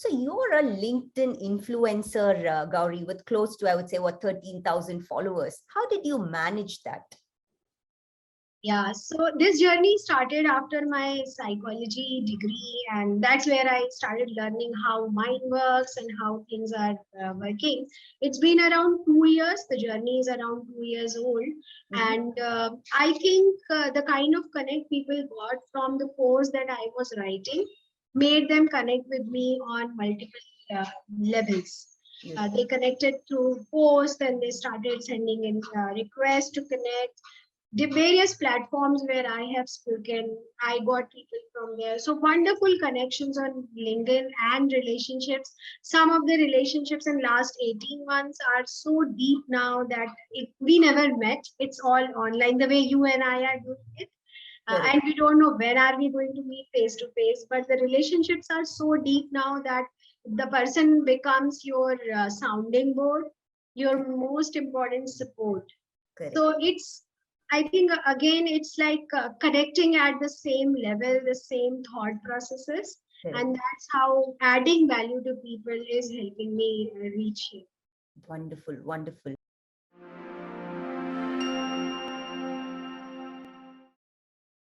So you're a LinkedIn influencer, Gauri, with close to, I would say, 13,000 followers. How did you manage that? Yeah, so this journey started after my psychology degree, and that's where I started learning how mind works and how things are working. It's been around 2 years. The journey is around 2 years old, and I think the kind of connect people got from the post that I was writing made them connect with me on multiple levels. They connected through posts, and they started sending in requests to connect. The various platforms where I have spoken, I got people from there. So wonderful connections on LinkedIn and relationships. Some of the relationships in last 18 months are so deep now that we never met. It's all online, the way you and I are doing it. And we don't know when are we going to meet face to face, but the relationships are so deep now that the person becomes your sounding board, your most important support. Correct. So I think again, it's like connecting at the same level, the same thought processes. Correct. And that's how adding value to people is helping me reach here. Wonderful, wonderful.